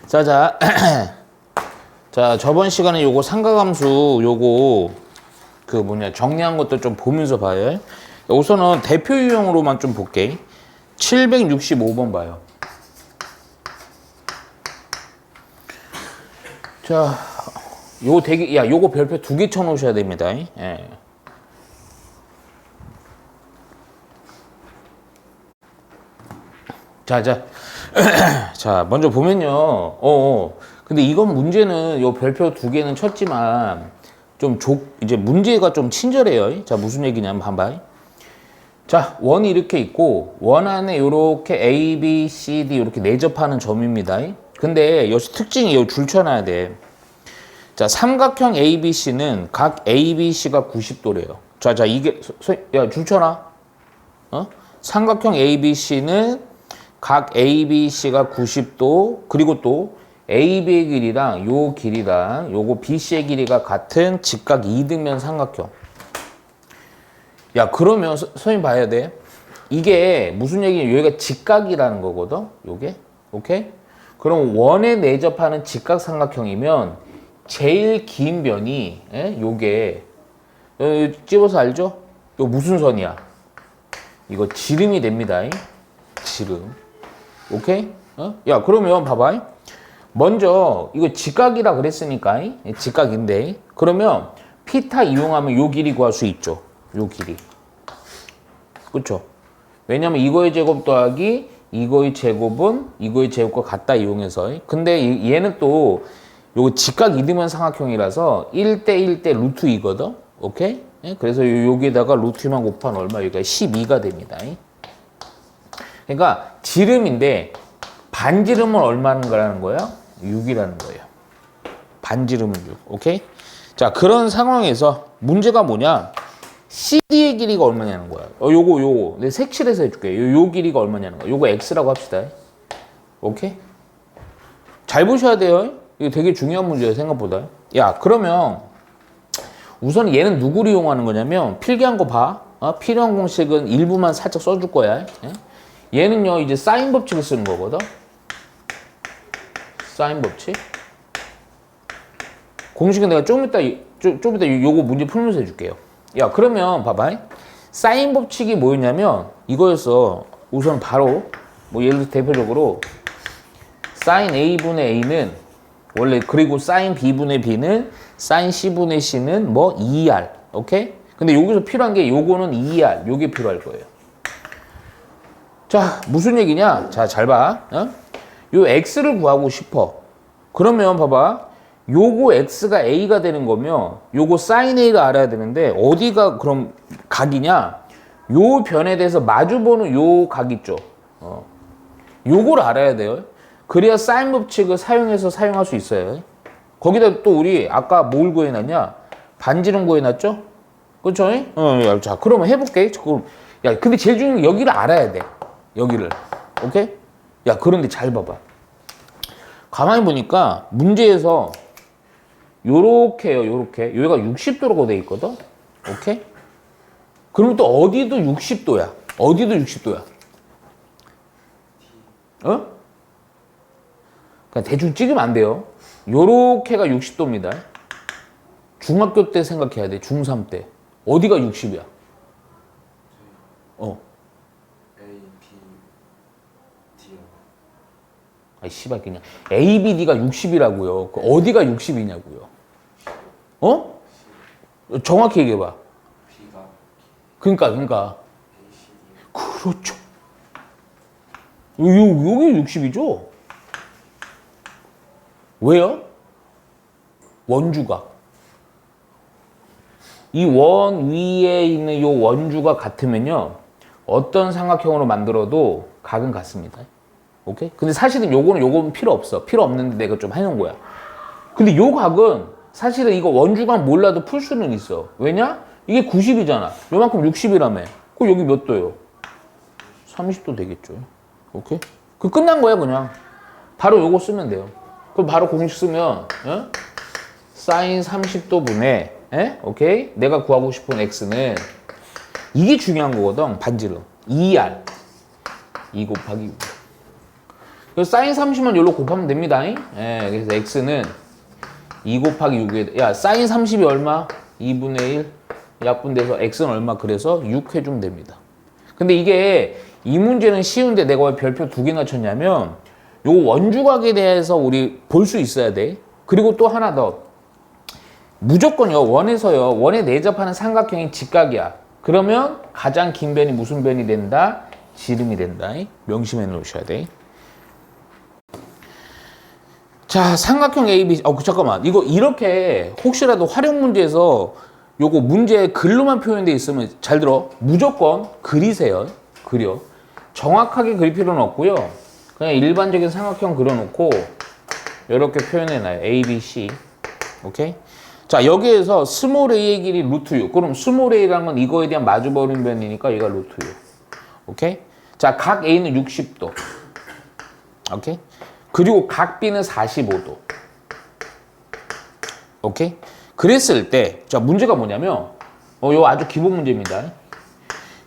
자, 자, 저번 시간에 요거 삼각함수 요거 정리한 것도 좀 보면서 봐요. 우선은 대표 유형으로만 좀 볼게. 765번 봐요. 자, 요거 요거 별표 2개 쳐놓으셔야 됩니다. 예. 자, 먼저 보면요. 근데 이건 문제는 요 별표 2개는 쳤지만 이제 문제가 좀 친절해요. 자, 무슨 얘기냐면 봐봐. 자, 원이 이렇게 있고 원 안에 요렇게 A, B, C, D 이렇게 내접하는 점입니다. 근데 여기서 특징이 요 줄 쳐놔야 돼. 자, 삼각형 ABC는 각 ABC가 90도래요. 자, 이게 야, 줄 쳐놔. 삼각형 ABC는 각 ABC가 90도, 그리고 또 AB의 길이랑 요 길이랑 요거 BC의 길이가 같은 직각 이등변 삼각형. 야, 그러면 선생님 봐야 돼. 이게 무슨 얘기냐? 여기가 직각이라는 거거든. 요게. 오케이? 그럼 원에 내접하는 직각 삼각형이면 제일 긴 변이 요게 찝어서 알죠? 요 무슨 선이야? 이거 지름이 됩니다. 지름. 오케이? 야, 그러면 봐봐. 먼저 이거 직각이라 그랬으니까 직각인데, 그러면 피타 이용하면 요 길이 구할 수 있죠. 요 길이. 그쵸? 왜냐면 이거의 제곱 더하기 이거의 제곱은 이거의 제곱과 같다 이용해서. 근데 얘는 또 요거 직각 이등변 삼각형이라서 1대1대 루트 2거든. 오케이? 그래서 여기에다가 루트 2만 곱하면 얼마? 여기가 12가 됩니다. 그러니까 지름인데 반지름은 얼마는 거라는 거야? 6이라는 거예요. 반지름은 6. 오케이? 자, 그런 상황에서 문제가 뭐냐? CD의 길이가 얼마냐는 거야. 요거. 내가 색칠해서 해줄게. 요 길이가 얼마냐는 거야. 요거 X라고 합시다. 오케이? 잘 보셔야 돼요. 이거 되게 중요한 문제예요, 생각보다. 야, 그러면 우선 얘는 누구를 이용하는 거냐면 필기한 거 봐. 필요한 공식은 일부만 살짝 써줄 거야. 얘는요, 이제 사인 법칙을 쓰는 거거든. 사인 법칙. 공식은 내가 좀 이따 요거 문제 풀면서 해줄게요. 야, 그러면 봐봐. 사인 법칙이 뭐였냐면 이거였어. 우선 바로 예를 들어 대표적으로 사인 A분의 A는 원래, 그리고 사인 B분의 B는 사인 C분의 C는 2R. 오케이? 근데 여기서 필요한 게 요거는 2R. 요게 필요할 거예요. 자, 무슨 얘기냐? 자, 잘 봐. 요 X를 구하고 싶어. 그러면 봐봐. 요거 X가 A가 되는 거면 요거 사인 A를 알아야 되는데 어디가 그럼 각이냐? 요 변에 대해서 마주보는 요 각 있죠. 요걸 알아야 돼요. 그래야 사인 법칙을 사용해서 사용할 수 있어요. 거기다 또 우리 아까 뭘 구해놨냐? 반지름 구해놨죠? 그쵸? 자, 그러면 해볼게. 야, 근데 제일 중요한 게 여기를 알아야 돼. 여기를. 오케이? 야, 그런데 잘 봐봐. 가만히 보니까 문제에서 요렇게요, 요렇게. 여기가 60도로 돼 있거든? 오케이? 그러면 또 어디도 60도야. 어디도 60도야. 그냥 대충 찍으면 안 돼요. 요렇게가 60도입니다. 중학교 때 생각해야 돼. 중3 때. 어디가 60이야? A, B, D요. 아이, 씨발, 그냥. A, B, D가 60이라고요. 어디가 60이냐고요. 정확히 얘기해봐. B가. 그러니까. A, C, D. 그렇죠. 요게 60이죠? 왜요? 원주각. 이 원 위에 있는 요 원주가 같으면요, 어떤 삼각형으로 만들어도 각은 같습니다. 오케이? 근데 사실은 요거는 필요 없어. 필요 없는데 내가 좀 해놓은 거야. 근데 요 각은 사실은 이거 원주각 몰라도 풀 수는 있어. 왜냐? 이게 90이잖아. 요만큼 60이라며. 그럼 여기 몇 도요? 30도 되겠죠. 오케이? 그 끝난 거야, 그냥. 바로 요거 쓰면 돼요. 그럼 바로 공식 쓰면 사인 30도분의 오케이? 내가 구하고 싶은 x는 이게 중요한 거거든. 반지름 2R 2 곱하기 6. 사인 30은 여기로 곱하면 됩니다. 예, 그래서 x는 2 곱하기 6에, 야, 사인 30이 얼마? 2분의 1 약분돼서 x는 얼마? 그래서 6 해주면 됩니다. 근데 이게 이 문제는 쉬운데 내가 왜 별표 2개나 쳤냐면 요 원주각에 대해서 우리 볼 수 있어야 돼. 그리고 또 하나 더. 무조건요, 원에 내접하는 삼각형이 직각이야. 그러면 가장 긴 변이 무슨 변이 된다? 지름이 된다. 명심해 놓으셔야 돼. 자, 삼각형 AB, 잠깐만. 이거 이렇게 혹시라도 활용 문제에서 요거 문제 글로만 표현되어 있으면 잘 들어. 무조건 그리세요. 그려. 정확하게 그릴 필요는 없고요. 그냥 일반적인 삼각형 그려놓고 이렇게 표현해놔요. A, B, C. 오케이? 자, 여기에서 스몰 a의 길이 루트 6. 그럼 스몰 a라는 건 이거에 대한 마주보는 변이니까 얘가 루트 6. 오케이? 자, 각 A는 60도. 오케이? 그리고 각 B는 45도. 오케이? 그랬을 때, 자, 문제가 뭐냐면, 요 아주 기본 문제입니다.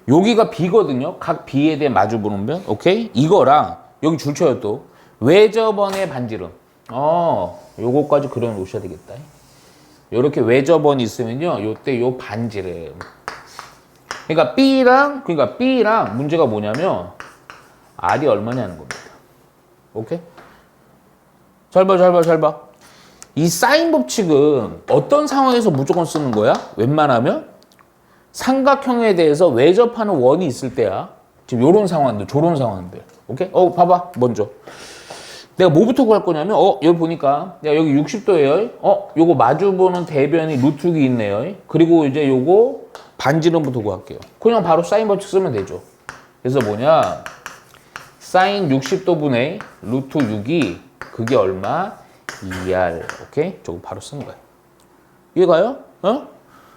여기가 B거든요. 각 B에 대한 마주보는 변. 오케이? 이거랑, 여기 줄쳐요 또. 외접원의 반지름. 요거까지 그려 놓으셔야 되겠다. 요렇게 외접원이 있으면요. 요때 요 반지름. 그러니까 B랑 문제가 뭐냐면, R이 얼마냐는 겁니다. 오케이? 잘 봐. 이 사인 법칙은 어떤 상황에서 무조건 쓰는 거야? 웬만하면 삼각형에 대해서 외접하는 원이 있을 때야. 지금 요런 상황들, 저런 상황들. 오케이? 봐봐. 먼저. 내가 뭐부터 구할 거냐면, 여기 보니까, 야, 여기 60도예요. 요거 마주보는 대변이 루트 6이 있네요. 그리고 이제 요거 반지름부터 구할게요. 그냥 바로 사인 법칙 쓰면 되죠. 그래서 뭐냐? 사인 60도분의 루트 6이 그게 얼마? 2R. 오케이? 저거 바로 쓰는 거야. 이해가요?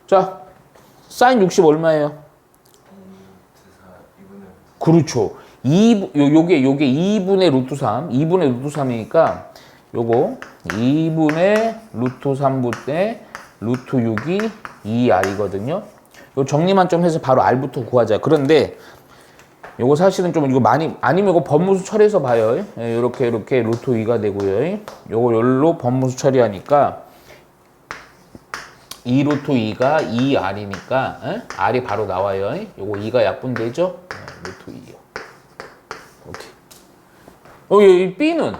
자, 사인 60 얼마예요? 그렇죠. 요게 2분의 루트 3. 2분의 루트 3이니까 요거 2분의 루트 3분의 루트 6이 2R이거든요. 요 정리만 좀 해서 바로 R부터 구하자. 그런데 요거 사실은 좀 이거 많이 아니면 이거 법무수 처리해서 봐요. 요렇게 루트 2가 되고요. 요거 열로 법무수 처리하니까 2 루트 2가 2R이니까 R이 바로 나와요. 요거 2가 약분되죠? 루트 2요. 오케이. 이 B는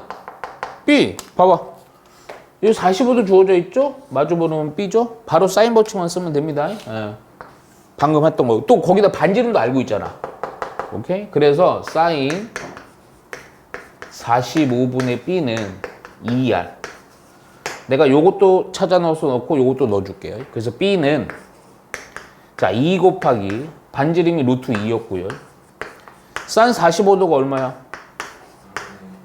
B 봐봐. 이 45도 주어져 있죠? 마주보는 B죠? 바로 사인 법칙만 쓰면 됩니다. 방금 했던 거. 또 거기다 반지름도 알고 있잖아. 오케이? 그래서 사인 45분의 B는 2R. 내가 요것도 찾아 넣어서 넣고 요것도 넣어줄게요. 그래서 B는 자, 2 곱하기 반지름이 루트 2였고요. 사인 45도가 얼마야?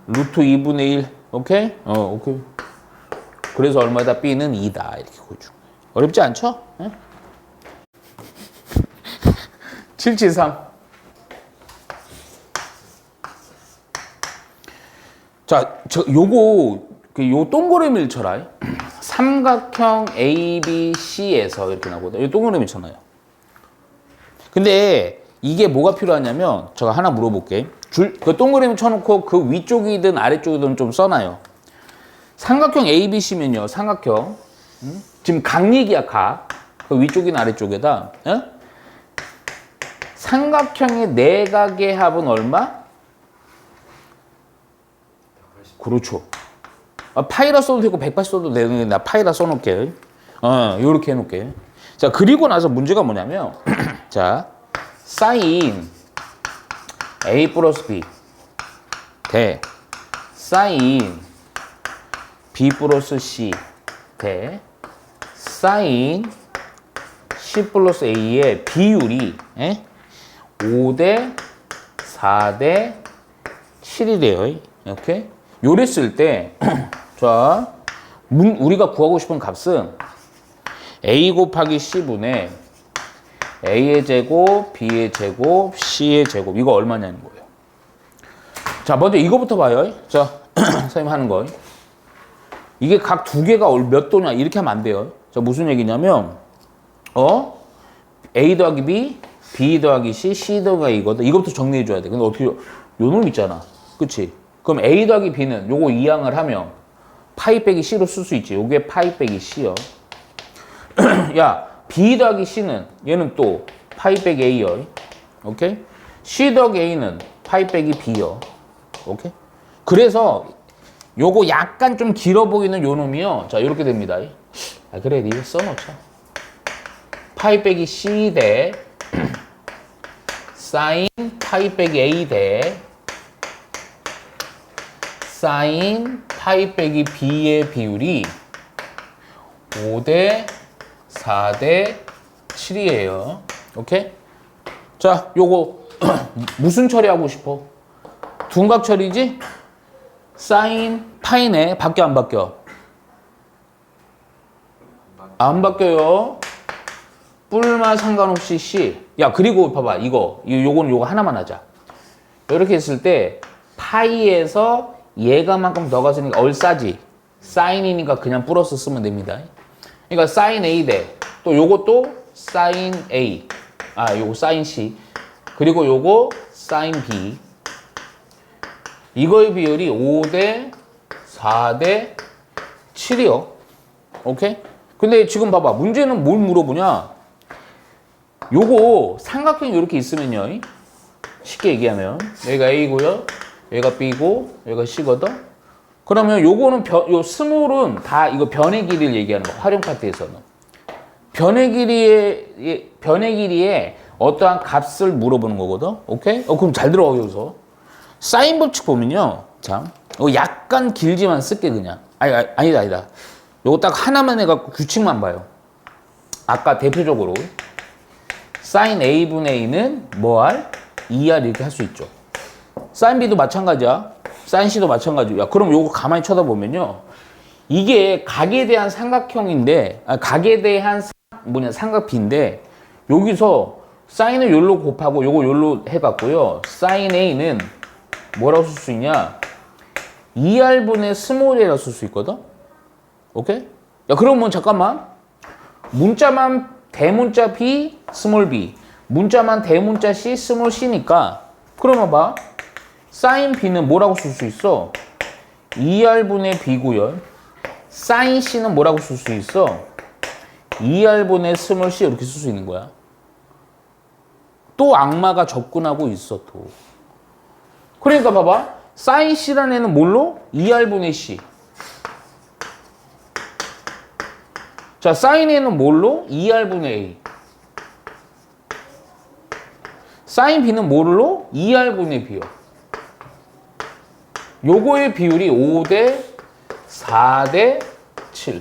루트 2분의 1. 오케이? 오케이. 그래서 얼마다? B는 2다. 이렇게 보여줘. 어렵지 않죠? 773. 자, 요 동그라미를 쳐라. 삼각형 ABC에서 이렇게 나오거든. 요 동그라미 쳐놔요. 근데 이게 뭐가 필요하냐면, 제가 하나 물어볼게. 그 동그라미 쳐놓고 그 위쪽이든 아래쪽이든 좀 써놔요. 삼각형 ABC면요, 삼각형. 지금 각 얘기야, 각. 그 위쪽이나 아래쪽에다. 삼각형의 내각의 합은 얼마? 그렇죠. 파이라 써도 되고 180 써도 되는데 나 파이라 써놓을게. 요렇게 해놓을게. 자, 그리고 나서 문제가 뭐냐면 자, 사인 A 플러스 B 대 사인 B 플러스 C 대 사인 C 플러스 A의 비율이 5대 4대 7이래요. 이렇게. 요랬을 때, 자, 우리가 구하고 싶은 값은 A 곱하기 C분의 A의 제곱, B의 제곱, C의 제곱. 이거 얼마냐는 거예요. 자, 먼저 이거부터 봐요. 자, 선생님 하는 거. 이게 각 두 개가 몇 도냐, 이렇게 하면 안 돼요. 자, 무슨 얘기냐면, A 더하기 B, B 더하기 C, C 더하기 A거든. 이것부터 정리해줘야 돼. 근데 어떻게, 요 놈 있잖아. 그치? 그럼 A 더하기 B는 요거 이항을 하면 파이 빼기 C로 쓸 수 있지. 요게 파이 빼기 C요. 야, B 더하기 C는 얘는 또 파이 빼기 A요. 오케이? C 더하기 A는 파이 빼기 B요. 오케이? 그래서 요거 약간 좀 길어 보이는 요 놈이요. 자, 요렇게 됩니다. 아, 그래, 이거 써놓자. 파이 빼기 C 대 사인 파이 빼기 A 대 사인 파이 빼기 B의 비율이 5대 4대 7이에요. 오케이? 자, 요거 무슨 처리하고 싶어? 둔각 처리지? 사인 파이네. 바뀌어 안 바뀌어? 안 바뀌어요. 뿔마 상관없이 C. 야, 그리고 봐봐. 요거는 요거 하나만 하자. 이렇게 했을 때 파이에서 얘가만큼 더 갔으니까 얼싸지. 사인이니까 그냥 플러스 쓰면 됩니다. 그러니까 사인 A 대 또 요것도 사인 A. 아, 요거 사인 C. 그리고 요거 사인 B. 이거의 비율이 5대 4대 7이요. 오케이? 근데 지금 봐봐. 문제는 뭘 물어보냐? 요거 삼각형이 이렇게 있으면요. 쉽게 얘기하면 여기가 A고요. 여기가 B고 여기가 C거든. 그러면 요거는 요 스몰은 다 이거 변의 길이를 얘기하는 거. 활용 파트에서는. 변의 길이에 어떠한 값을 물어보는 거거든. 오케이? 그럼 잘 들어 여기서. 사인 법칙 보면요. 자, 약간 길지만 쓸게 그냥. 아니다. 요거 딱 하나만 해갖고 규칙만 봐요. 아까 대표적으로 사인 A분의 A는 뭐할? 2R 이렇게 할 수 있죠. 사인 B도 마찬가지야. 사인 C도 마찬가지야. 그럼 요거 가만히 쳐다보면요. 이게 각에 대한 삼각형인데, 각에 대한 삼각비인데, 여기서 사인을 요로 곱하고 요거 요로 해갖고요. 사인 A는 뭐라고 쓸 수 있냐? 2R분의 스몰 a라고 쓸 수 있거든? 오케이? 야, 그러면 잠깐만. 문자만 대문자 B, 스몰 b. 문자만 대문자 C, 스몰 c니까 그러면 봐. 사인 B는 뭐라고 쓸 수 있어? 2R분의 B고요. 사인 C는 뭐라고 쓸 수 있어? 2R분의 스몰 C 이렇게 쓸 수 있는 거야. 또 악마가 접근하고 있어 또. 그러니까 봐봐. 사인 C라는 애는 뭘로? 2R분의 C. 자, 사인 A는 뭘로? 2R분의 A. 사인 B는 뭘로? 2R분의 B요. 요거의 비율이 5대 4대 7.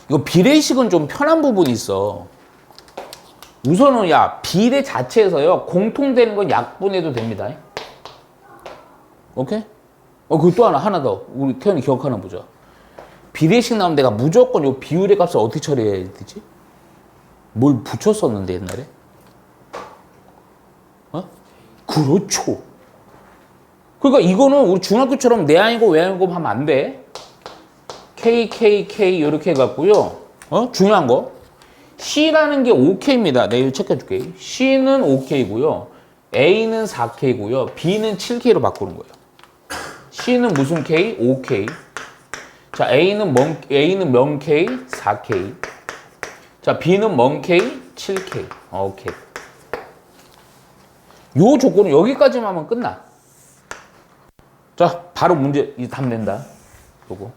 이거 비례식은 좀 편한 부분이 있어. 우선은 야, 비례 자체에서요. 공통되는 건 약분해도 됩니다. 오케이? 그또 하나 더. 우리 태연이 기억하나 보자. 비례식 나오면 내가 무조건 요 비율의 값을 어떻게 처리해야 되지? 뭘 붙였었는데 옛날에? 그렇죠. 그러니까 이거는 우리 중학교처럼 내 아니고 외 아니고 하면 안 돼. K, K, K 이렇게 해갖고요. 중요한 거. C라는 게 5K입니다. 내가 이거 체크해줄게. C는 5K고요. A는 4K고요. B는 7K로 바꾸는 거예요. C는 무슨 K? 5K. 자, A는 명 K, 4K. 자, B는 멍 K, 7K. 오케이. 요 조건은 여기까지만 하면 끝나. 자, 바로 문제, 이제 답 낸다. 요거.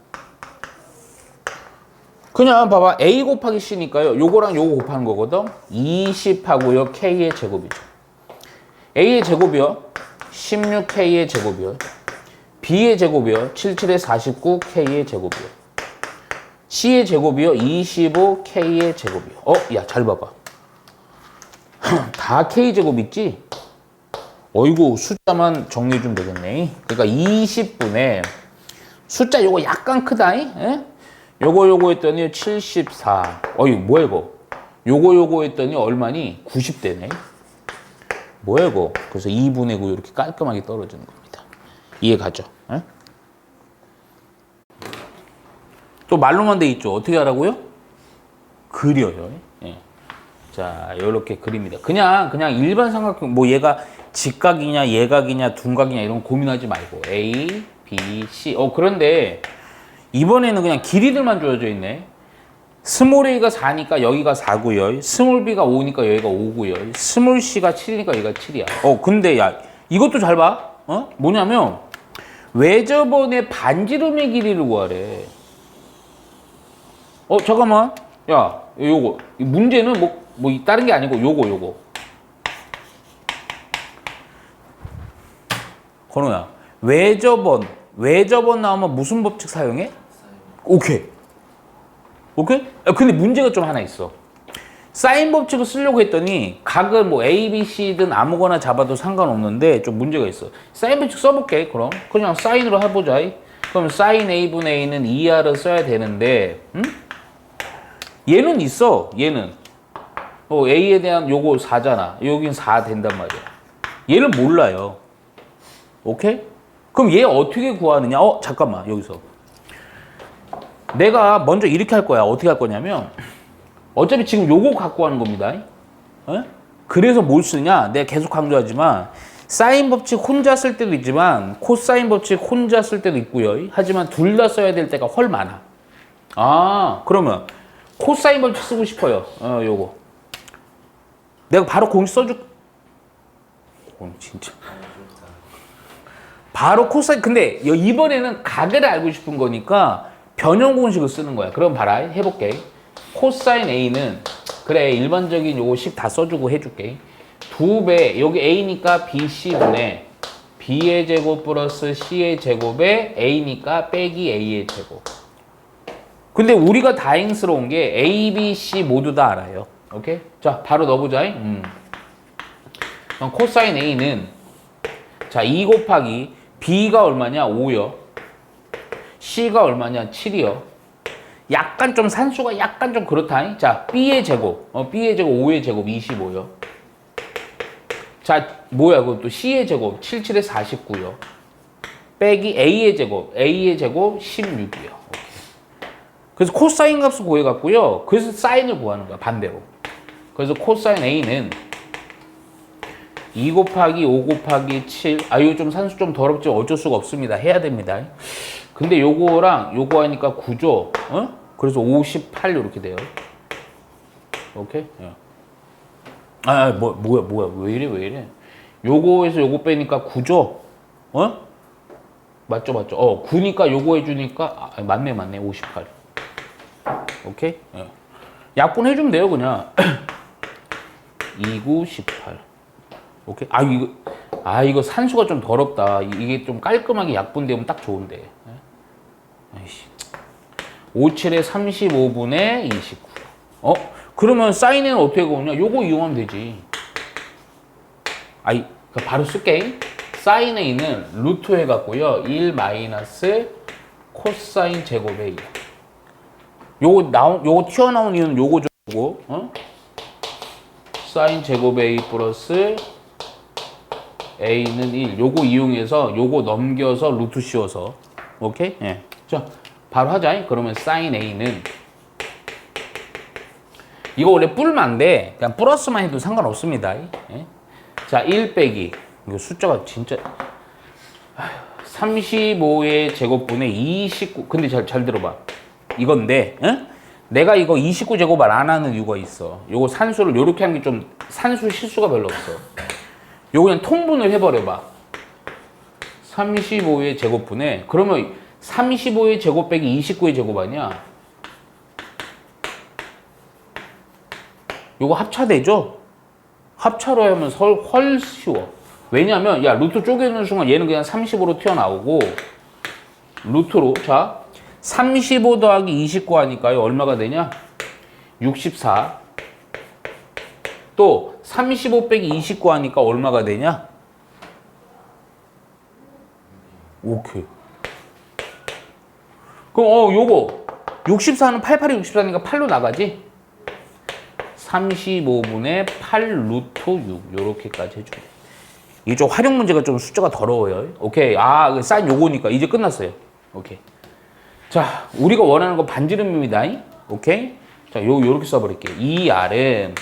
그냥 봐봐. A 곱하기 C니까요. 요거랑 요거 곱하는 거거든. 20하고요. K의 제곱이죠. A의 제곱이요. 16K의 제곱이요. B의 제곱이요. 77에 49 K의 제곱이요. C의 제곱이요. 25 K의 제곱이요. 야, 잘 봐봐. 다 K 제곱 있지? 어이구, 숫자만 정리해주면 되겠네. 그러니까 20분의 숫자 요거 약간 크다. 에? 요거 했더니 74. 뭐야 이거? 요거 했더니 얼마니? 90대네. 뭐야 이거? 그래서 2분의 9 이렇게 깔끔하게 떨어지는 겁니다. 이해 가죠? 에? 또 말로만 돼 있죠. 어떻게 하라고요? 그려요. 예. 자, 이렇게 그립니다. 그냥 일반 삼각형, 뭐 얘가 직각이냐 예각이냐 둔각이냐 이런 거 고민하지 말고 A, B, C. 그런데 이번에는 그냥 길이들만 주어져 있네. 스몰 a가 4니까 여기가 4고요. 스몰 b가 5니까 여기가 5고요. 스몰 c가 7이니까 여기가 7이야. 근데 야 이것도 잘 봐. 뭐냐면 외접원의 반지름의 길이를 구하래. 잠깐만. 야 요거 문제는 뭐 다른 게 아니고 요거. 건우야 외접원 나오면 무슨 법칙 사용해? 오케이. 근데 문제가 좀 하나 있어. 사인 법칙을 쓰려고 했더니 각을 뭐 A, B, C든 아무거나 잡아도 상관없는데 좀 문제가 있어. 사인 법칙 써볼게. 그럼 그냥 사인으로 해보자. 그럼 사인 A분의 A는 2R을 써야 되는데 얘는 있어. 얘는 A에 대한 요거 4잖아. 여긴 4 된단 말이야. 얘를 몰라요. 오케이? 그럼 얘 어떻게 구하느냐? 잠깐만 여기서 내가 먼저 이렇게 할 거야. 어떻게 할 거냐면 어차피 지금 요거 갖고 하는 겁니다. 그래서 뭘 쓰냐? 내가 계속 강조하지만 사인 법칙 혼자 쓸 때도 있지만 코사인 법칙 혼자 쓸 때도 있고요. 하지만 둘 다 써야 될 때가 헐 많아. 그러면 코사인 법칙 쓰고 싶어요. 요거 내가 바로 공식 써줄. 진짜 바로 코사인. 근데 이번에는 각을 알고 싶은 거니까 변형 공식을 쓰는 거야. 그럼 봐라. 해볼게. 코사인 A는 그래 일반적인 요거 식 다 써주고 해줄게. 2배 여기 A니까 BC분의 B의 제곱 플러스 C의 제곱에 A니까 빼기 A의 제곱. 근데 우리가 다행스러운 게 A, B, C 모두 다 알아요. 오케이? 자 바로 넣어보자. 그럼 코사인 A는 자 2 곱하기 B가 얼마냐? 5요. C가 얼마냐? 7이요. 약간 좀 산수가 약간 좀 그렇다. 자, B의 제곱. B의 제곱 5의 제곱 25요. 자, 뭐야 그것도 C의 제곱 77에 49요. 빼기 A의 제곱. A의 제곱 16이요. 그래서 코사인 값을 구해갖고요. 그래서 사인을 구하는 거야. 반대로. 그래서 코사인 A는 2 곱하기 5 곱하기 7. 이거 좀 산수 좀 더럽지 어쩔 수가 없습니다. 해야 됩니다. 근데 요거랑 요거 하니까 9죠. 그래서 58 이렇게 돼요. 오케이? 뭐야 왜 이래? 요거에서 요거 빼니까 9죠. 맞죠? 9니까 요거 해주니까 맞네 58. 오케이? 약분 해주면 돼요 그냥. 2, 9, 18. 오케이? 이거 산수가 좀 더럽다. 이게 좀 깔끔하게 약분되면 딱 좋은데. 5, 7에 35분의 29. 그러면 사인에는 어떻게 구하냐? 요거 이용하면 되지. 바로 쓸게. 사인 A는 루트 해갖고요. 1 마이너스 코사인 제곱의 2. 요거 튀어나온 이유는 요거죠. 사인 제곱의 A 플러스 A는 1. 요거 이용해서 요거 넘겨서 루트 씌워서. 오케이? 자, 바로 하자. 그러면 사인 A는 이거 원래 뿔만데 그냥 플러스만 해도 상관없습니다. 자, 1 빼기 이거 숫자가 진짜 35의 제곱분의 29. 근데 잘 들어봐. 이건데 내가 이거 29제곱을 안 하는 이유가 있어. 요거 산수를 요렇게 하는 게 좀 산수 실수가 별로 없어. 요거 그냥 통분을 해버려봐. 35의 제곱분에 그러면 35의 제곱 빼기 29의 제곱 아니야? 요거 합차되죠? 합차로 하면 훨 쉬워. 왜냐면 야 루트 쪼개는 순간 얘는 그냥 35로 튀어나오고 루트로 자 35 더하기 29 하니까요 얼마가 되냐? 64. 또 35 빼기 29 하니까 얼마가 되냐? 오케이. 그럼 요거 64는 88이 64니까 8로 나가지? 35분의 8 루트 6 요렇게까지 해줘. 이게 좀 활용 문제가 좀 숫자가 더러워요. 오케이. 사인 요거니까 이제 끝났어요. 오케이. 자, 우리가 원하는 건 반지름입니다. 오케이. 자, 요렇게 써버릴게요. 이 R은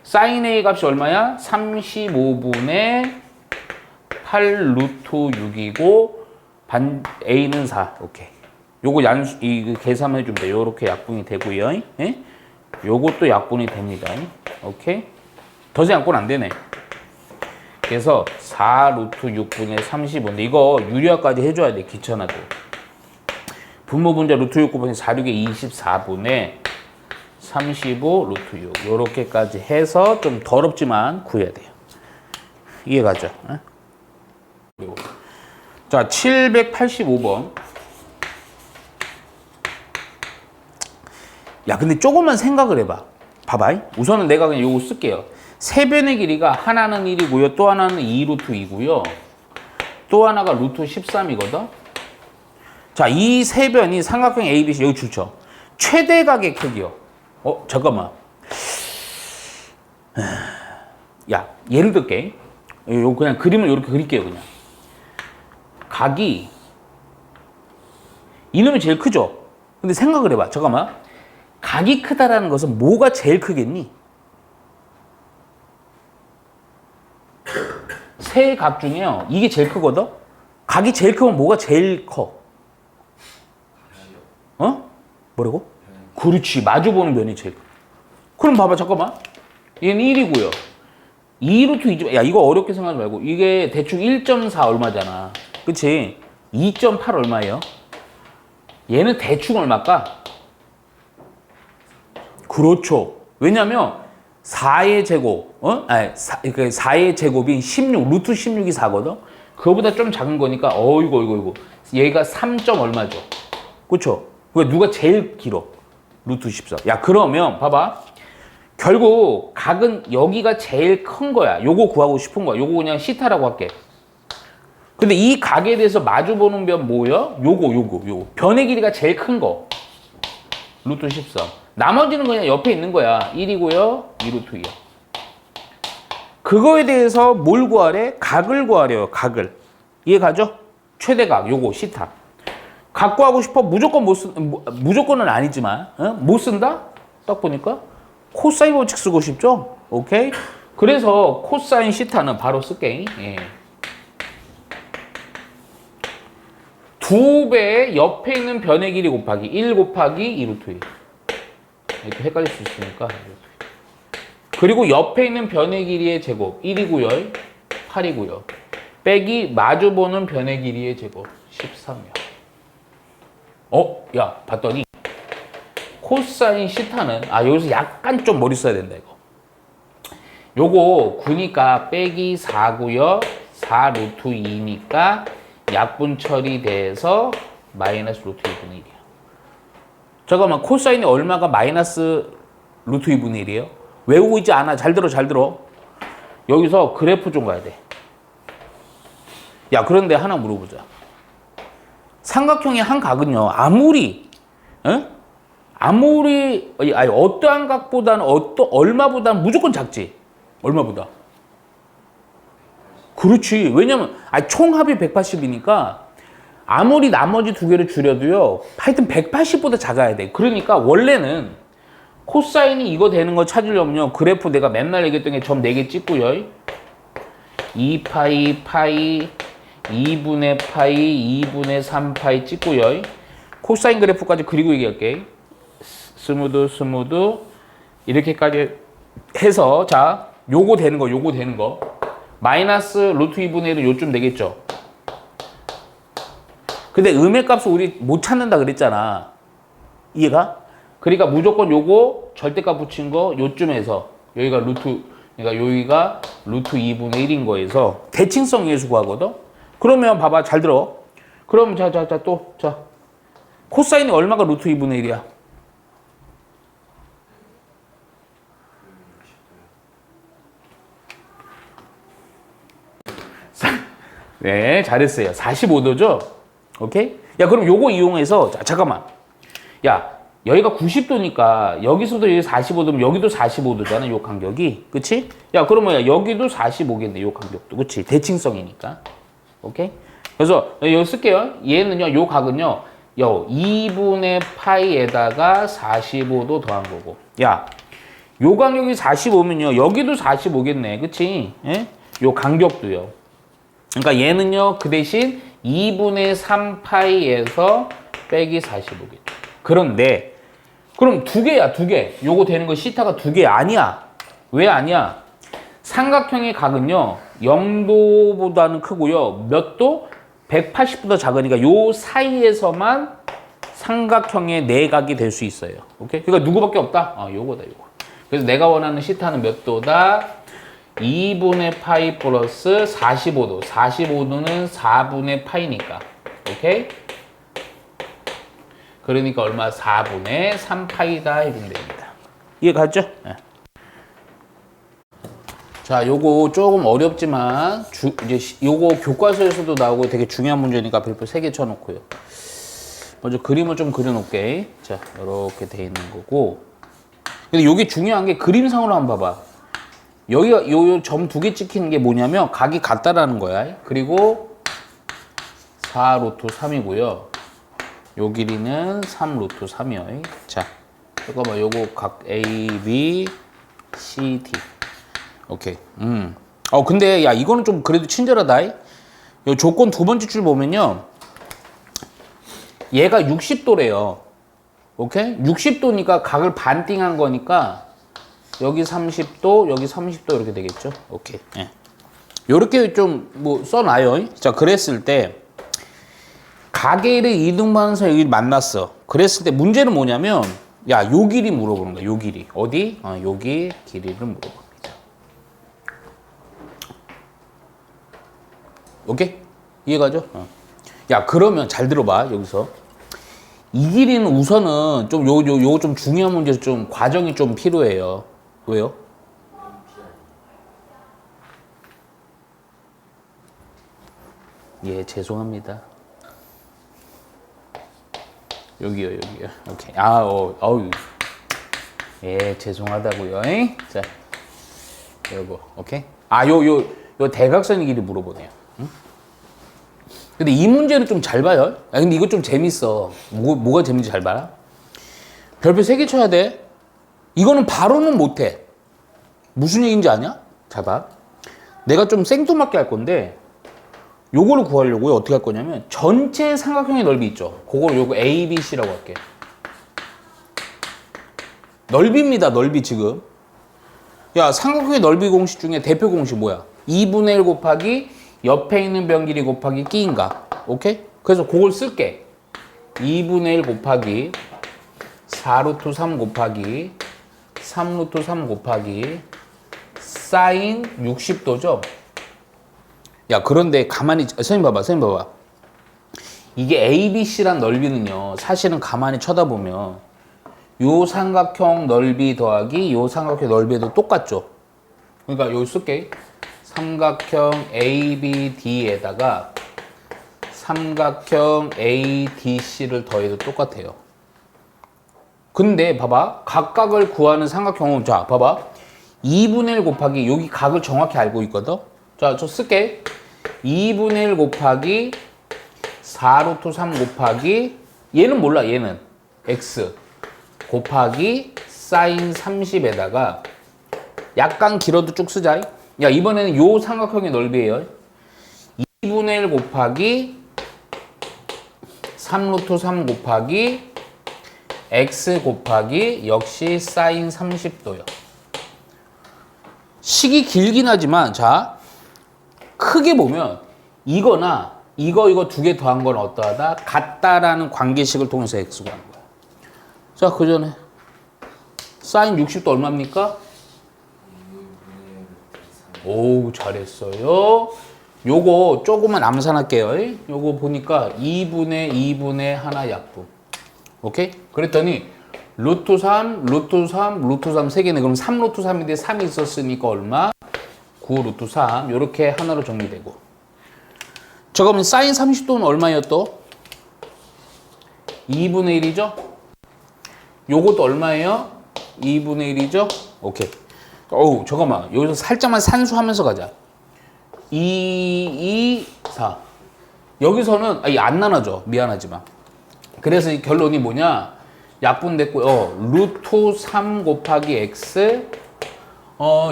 사인 A 값이 얼마야? 35분의 8 루트 6이고 반 A는 4. 오케이. 요거 이 계산해 주면 돼. 요렇게 약분이 되고요. 예? 요것도 약분이 됩니다. 오케이. 더 이상 약분 안 되네. 그래서 4 루트 6분의 35인데 이거 유리화까지 해줘야 돼. 귀찮아도. 분모분자 루트 6 곱하기 4, 6에 24분의 35 루트 6 요렇게까지 해서 좀 더럽지만 구해야 돼요. 이해가죠? 자, 785번. 야, 근데 조금만 생각을 해봐. 봐봐. 우선은 내가 그냥 요거 쓸게요. 세 변의 길이가 하나는 1이고요. 또 하나는 2 루트 2고요. 또 하나가 루트 13이거든. 자, 이 세 변이 삼각형 ABC 여기 줄쳐. 최대각의 크기요. 잠깐만. 야, 예를 들게. 요 그냥 그림을 이렇게 그릴게요, 그냥. 각이 이놈이 제일 크죠? 근데 생각을 해봐. 잠깐만. 각이 크다라는 것은 뭐가 제일 크겠니? 세 각 중에요. 이게 제일 크거든? 각이 제일 크면 뭐가 제일 커? 뭐라고? 그렇지. 마주보는 면이 제일 커. 그럼 봐봐. 잠깐만. 얘는 1이고요. 2루트 2점. 야, 이거 어렵게 생각하지 말고. 이게 대충 1.4 얼마잖아. 그치? 2.8 얼마예요? 얘는 대충 얼마일까? 그렇죠. 왜냐면 4의 제곱, 4의 제곱이 16, 루트 16이 4거든? 그거보다 좀 작은 거니까, 이거. 얘가 3. 얼마죠? 그쵸? 그러니까 누가 제일 길어? 루트 14. 야, 그러면, 봐봐. 결국, 각은 여기가 제일 큰 거야. 요거 구하고 싶은 거야. 요거 그냥 시타라고 할게. 근데 이 각에 대해서 마주보는 변 뭐야? 요거. 변의 길이가 제일 큰 거. 루트 14. 나머지는 그냥 옆에 있는 거야. 1이고요. 2루트 2야. 그거에 대해서 뭘 구하래? 각을 구하래요. 각을. 이해가죠? 최대각. 요거 시타. 각 구하고 싶어? 무조건은 아니지만 못 쓴다? 딱 보니까 코사인 법칙 쓰고 싶죠? 오케이? 그래서 코사인 시타는 바로 쓸게. 예. 2배의 옆에 있는 변의 길이 곱하기 1 곱하기 2루트 2. 이렇게 헷갈릴 수 있으니까. 그리고 옆에 있는 변의 길이의 제곱 1이고요. 8이고요. 빼기 마주보는 변의 길이의 제곱 13이야. 야, 봤더니 코사인 시타는 여기서 약간 좀 머리 써야 된다 이거. 요거 9니까 빼기 4고요. 4 루트 2니까 약분 처리돼서 마이너스 루트 2분의 1이야. 잠깐만, 코사인이 얼마가 마이너스 루트 2분의 1이에요? 외우고 있지 않아. 잘 들어. 여기서 그래프 좀 가야 돼. 야, 그런데 하나 물어보자. 삼각형의 한 각은요, 어떠한 각보다는 얼마보다는 무조건 작지? 얼마보다? 그렇지. 왜냐면, 총합이 180이니까, 아무리 나머지 두 개를 줄여도요, 하여튼 180보다 작아야 돼. 그러니까, 원래는, 코사인이 이거 되는 거 찾으려면요, 그래프 내가 맨날 얘기했던 게 점 4개 찍고요. 2파이, 2분의 파이, 2분의 3파이 찍고요. 코사인 그래프까지 그리고 얘기할게. 스무드. 이렇게까지 해서, 자, 요거 되는 거. 마이너스 루트 2분의 1은 요쯤 되겠죠. 근데 음의 값을 우리 못 찾는다 그랬잖아. 이해가? 그러니까 무조건 요거 절대값 붙인 거 요쯤에서 여기가 루트 2분의 1인 거에서 대칭성 예수 구하거든. 그러면 봐봐, 잘 들어. 그럼 자 코사인이 얼마가 루트 2분의 1이야? 네, 잘했어요. 45도죠? 오케이? 야, 그럼 요거 이용해서, 잠깐만. 야, 여기가 90도니까, 여기서도 여기 45도면 여기도 45도잖아, 요 간격이. 그치? 야, 그러면 여기도 45겠네, 요 간격도. 그치? 대칭성이니까. 오케이? 그래서, 여기 쓸게요. 얘는요, 요 각은요, 2분의 파이에다가 45도 더한 거고. 야, 요 간격이 45면요. 여기도 45겠네. 그치? 예? 요 간격도요. 그러니까 얘는요. 그 대신 2분의 3파이에서 빼기 45겠죠. 그런데 그럼 두 개야, 두 개. 요거 되는 거 시타가 두 개 아니야. 왜 아니야? 삼각형의 각은요. 0도보다는 크고요. 몇 도? 180보다 작으니까 요 사이에서만 삼각형의 내각이 될 수 있어요. 오케이? 그러니까 누구밖에 없다? 아, 요거다, 요거. 그래서 내가 원하는 시타는 몇 도다? 2분의 파이 플러스 45도. 45도는 4분의 파이니까. 오케이? 그러니까 얼마? 4분의 3파이다 해주면 됩니다. 이해갔죠? 네. 자, 요거 조금 어렵지만 이제 요거 교과서에서도 나오고 되게 중요한 문제니까 별표 3개 쳐놓고요. 먼저 그림을 좀 그려놓게. 자, 이렇게 돼 있는 거고. 근데 요게 중요한 게 그림상으로 한번 봐봐. 여기가 요 점 2개 찍히는 게 뭐냐면 각이 같다라는 거야. 그리고 4 루트 3이고요. 요 길이는 3 루트 3이요. 자, 잠깐만 요거 각 A, B, C, D. 오케이. 근데 야 이거는 좀 그래도 친절하다. 요 조건 두 번째 줄 보면요. 얘가 60도래요. 오케이? 60도니까 각을 반띵한 거니까 여기 30도, 여기 30도 이렇게 되겠죠. 오케이. 예. 요렇게 좀 뭐 써놔요. 자, 그랬을 때 가게를 이등분해서 여기 만났어. 그랬을 때 문제는 뭐냐면 야, 요 길이 물어보는 거야. 요 길이. 어디? 여기 길이를 물어봅니다. 오케이? 이해가죠? 야, 그러면 잘 들어봐. 여기서 이 길이는 우선은 좀 요거 좀 중요한 문제에서 좀 과정이 좀 필요해요. 왜요? 예, 죄송합니다. 여기요. 오케이. 예, 죄송하다고요. 자, 요거, 오케이. 요 대각선의 길이 물어보네요. 응? 근데 이 문제는 좀 잘 봐요. 근데 이거 좀 재밌어. 뭐가 재밌는지 잘 봐라. 별표 3개 쳐야 돼. 이거는 바로는 못해. 무슨 얘기인지 아냐? 잘 봐. 내가 좀 생뚱맞게 할 건데 요거를 구하려고요. 어떻게 할 거냐면 전체 삼각형의 넓이 있죠. 요거 A, B, C라고 할게. 넓이입니다. 넓이 지금. 야, 삼각형의 넓이 공식 중에 대표 공식 뭐야? 2분의 1 곱하기 옆에 있는 변 길이 곱하기 끼인각. 오케이? 그래서 그걸 쓸게. 2분의 1 곱하기 4 루트 3 곱하기 3 루트 3 곱하기 사인 60도죠? 야, 그런데 가만히, 선생님 봐봐. 이게 ABC란 넓이는요, 사실은 가만히 쳐다보면 요 삼각형 넓이 더하기 요 삼각형 넓이도 똑같죠? 그러니까 여기 쓸게. 삼각형 ABD에다가 삼각형 ADC를 더해도 똑같아요. 근데 봐봐. 각각을 구하는 삼각형은, 자, 봐봐. 2분의 1 곱하기, 여기 각을 정확히 알고 있거든? 자, 저 쓸게. 2분의 1 곱하기 4 루트 3 곱하기, 얘는 몰라, 얘는. X 곱하기 사인 30에다가 약간 길어도 쭉 쓰자. 야, 이번에는 요 삼각형의 넓이에요. 2분의 1 곱하기 3 루트 3 곱하기 x 곱하기 역시 사인 30도요. 식이 길긴 하지만 자, 크게 보면 이거나 이거 두 개 더한 건 어떠하다? 같다라는 관계식을 통해서 x 구하는 거야. 자, 그 전에 사인 60도 얼마입니까? 오, 잘했어요. 요거 조금만 암산할게요. 요거 보니까 2분의 2분의 하나 약분. 오케이? 그랬더니 루트 3, 루트 3, 루트 3 세 개네. 그럼 3 루트 3인데 3이 있었으니까 얼마? 9 루트 3. 요렇게 하나로 정리되고. 저 그러면 사인 30도는 얼마예요 또? 2분의 1이죠? 요것도 얼마예요? 2분의 1이죠? 오케이. 어우, 잠깐만. 여기서 살짝만 산수하면서 가자. 2, 4. 여기서는 안 나눠져. 미안하지만. 그래서 이 결론이 뭐냐? 약분됐고요. 루트 3 곱하기 x.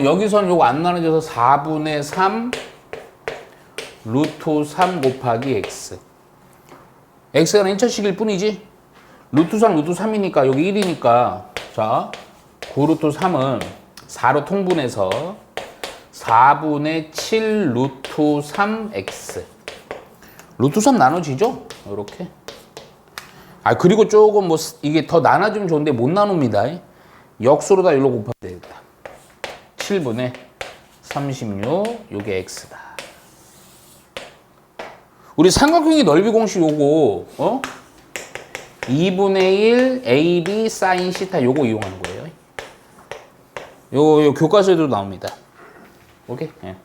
여기서는 요거 안 나눠져서 4분의 3 루트 3 곱하기 x. x가 인차식일 뿐이지. 루트 3 루트 3이니까 여기 1이니까 자 9루트 3은 4로 통분해서 4분의 7 루트 3x. 루트 3 나눠지죠? 이렇게. 아 그리고 조금 뭐 이게 더 나눠주면 좋은데 못 나눕니다. 역수로다 일로 곱하면 되겠다. 7분의 36 요게 x다. 우리 삼각형의 넓이 공식 요거 2분의 1 AB 사인 시타 요거 이용하는 거예요. 요 교과서에도 나옵니다. 오케이? 예.